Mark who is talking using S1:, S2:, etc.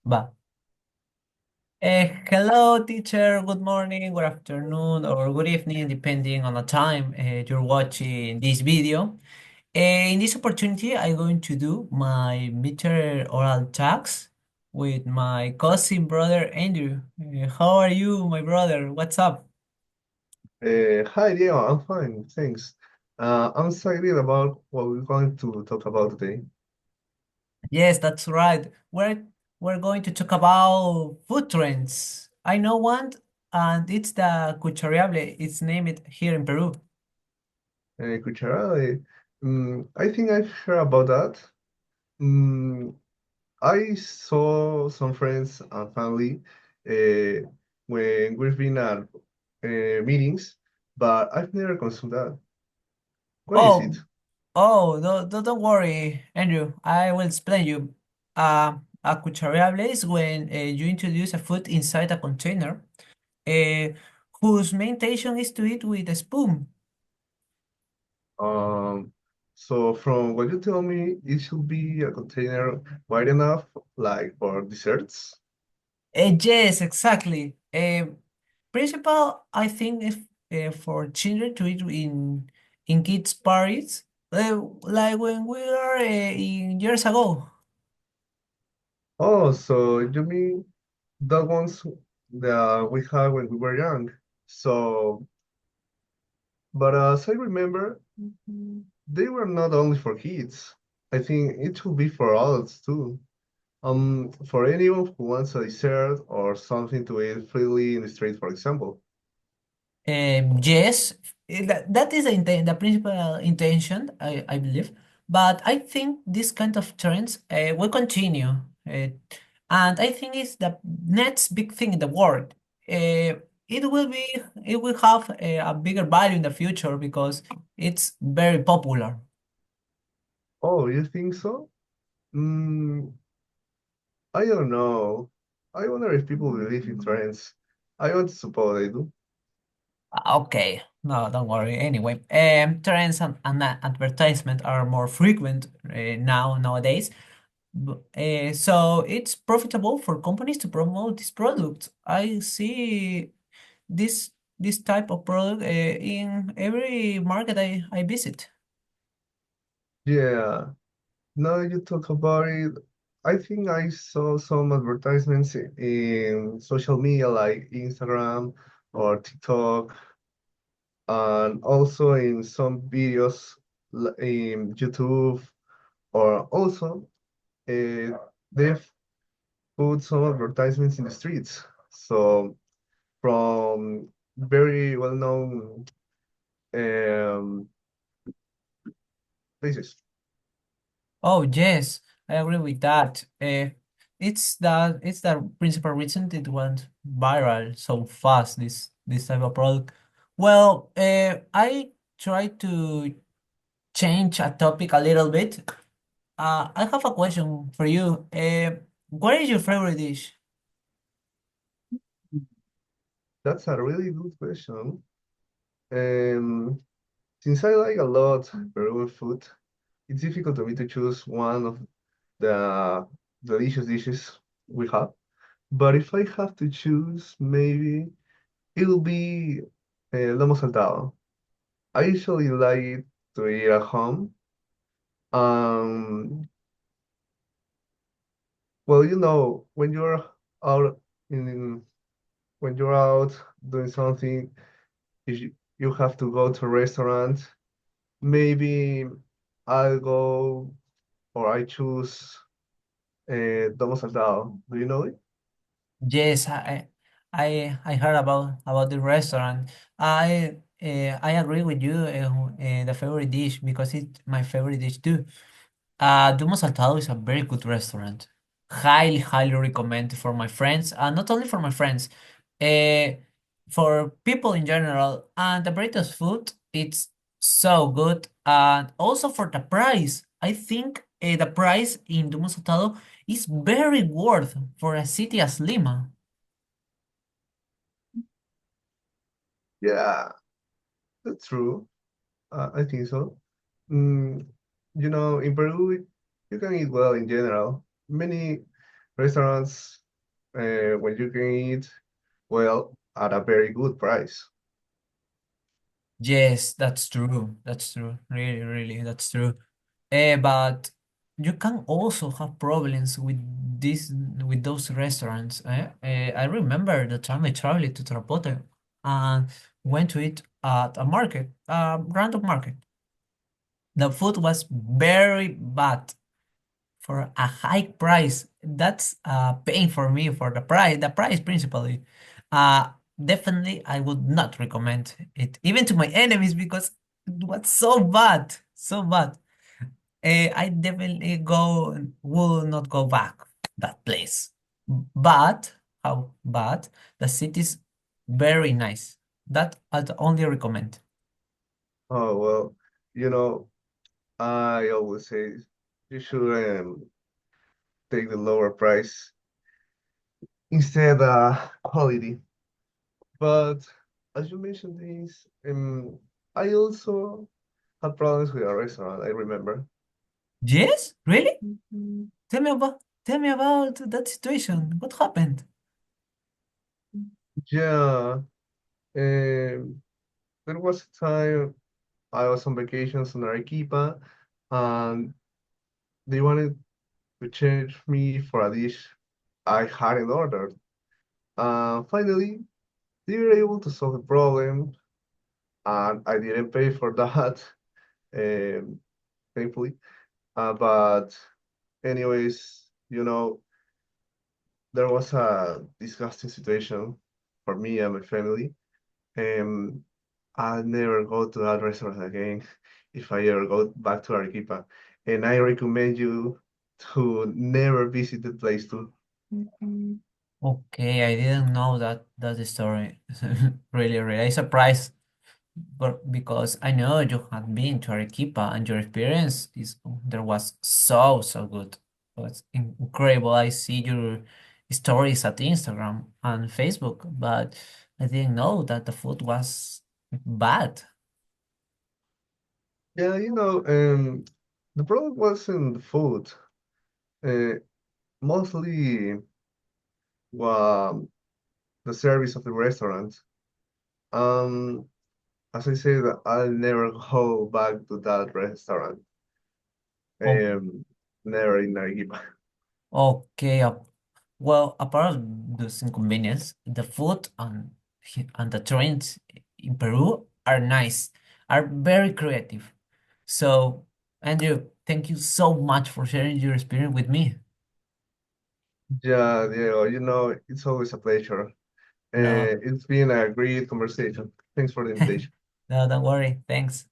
S1: Va. Hello, teacher. Good morning, good afternoon, or good evening, depending on the time you're watching this video. In this opportunity, I'm going to do my midterm oral tax with my cousin brother Andrew. How are you, my brother? What's up?
S2: Hi, Diego. I'm fine, thanks. I'm excited about what we're going to talk about today.
S1: Yes, that's right. We're going to talk about food trends. I know one, and it's the cuchariable. It's named here in Peru.
S2: Cucharade. I think I've heard about that. Mm, I saw some friends and family uh, when we've been at meetings, but I've never consumed that. What is it?
S1: Oh, don't worry, Andrew. I will explain you. A cucharable is when you introduce a food inside a container, uh, whose main intention is to eat with a spoon.
S2: Um, so from what you tell me, it should be a container wide enough, like for desserts.
S1: Yes, exactly. Principle, I think, is for children to eat in kids' parties, like when we were in years ago.
S2: Oh, so you mean the ones that we had when we were young. So, but as I remember, they were not only for kids. I think it should be for adults too. For anyone who wants a dessert or something to eat freely in the street, for example.
S1: Yes, that is the principal intention, I believe. But I think this kind of trends will continue. And I think it's the next big thing in the world. It will be, it will have a bigger value in the future because it's very popular.
S2: Oh, you think so? Mm, I don't know. I wonder if people believe in trends. I want to suppose they do.
S1: Okay, no, don't worry. Anyway, trends and advertisement are more frequent nowadays. So it's profitable for companies to promote this product. I see this this type of product in every market I visit.
S2: Yeah. Now you talk about it, I think I saw some advertisements in social media like Instagram or TikTok, and also in some videos in YouTube, or also they've put some advertisements in the streets. So from very well-known um, places.
S1: Oh yes, I agree with that. It's the principal reason it went viral so fast. This type of product. Well, I try to change a topic a little bit. I have a question for you. What is your favorite dish?
S2: That's a really good question. Um, since I like a lot Peruvian food, it's difficult to me to choose one of the delicious dishes we have. But if I have to choose, maybe it'll be lomo saltado. I usually like it to eat at home. Um, well, when you're out in when you're out doing something, if you have to go to a restaurant, maybe I'll go or I choose lomo saltado. Do you know it?
S1: Yes, I heard about the restaurant. I agree with you. The favorite dish because it's my favorite dish too. Dumo Saltado is a very good restaurant. Highly recommended for my friends, and not only for my friends, uh, for people in general. And the burritos food, it's so good. And also for the price, I think the price in Dumo Saltado is very worth for a city as Lima.
S2: Yeah, that's true. I think so. Mm, in Peru, you can eat well in general. restaurants when you can eat well at a very good price.
S1: Yes, that's true. That's true. Really, really, that's true. But you can also have problems with this with those restaurants. I remember the time I traveled to Trapote and went to eat at a market, a random market. The food was very bad for a high price. That's paying for me for the price principally. Uh, Definitely, I would not recommend it even to my enemies because it was so bad, so bad. I definitely will not go back that place. But how bad? The city's very nice. That I'd only recommend.
S2: Oh, well, you know, I always say you should take the lower price instead quality. But as you mentioned this, I also had problems with a restaurant, I remember.
S1: Yes, really?
S2: Mhm.
S1: Tell me about that situation. What happened?
S2: Yeah, there was a time I was on vacations in Arequipa, and they wanted to change me for a dish I hadn't ordered. Finally, they were able to solve the problem, and I didn't pay for that, um, thankfully. But anyways, there was a disgusting situation for me and my family. Um, I'll never go to that restaurant again if I ever go back to Arequipa. And I recommend you to never visit the place too.
S1: Okay, I didn't know that story. Really, really surprised, but because I know you had been to Arequipa and your experience is there was so good. It was incredible. I see your stories at Instagram and Facebook, but I didn't know that the food was bad.
S2: Yeah, the problem wasn't the food. Uh, Mostly um, the service of the restaurant. Um, as I said, I'll never go back to that restaurant.
S1: Oh,
S2: Um, Never in Arequipa.
S1: okay. Well, apart of those inconvenience, the food and the trains in Peru are nice, are very creative. So, Andrew, thank you so much for sharing your experience with me.
S2: Yeah, Diego, it's always a pleasure.
S1: No,
S2: It's been a great conversation. Thanks for the invitation.
S1: no, don't worry. Thanks.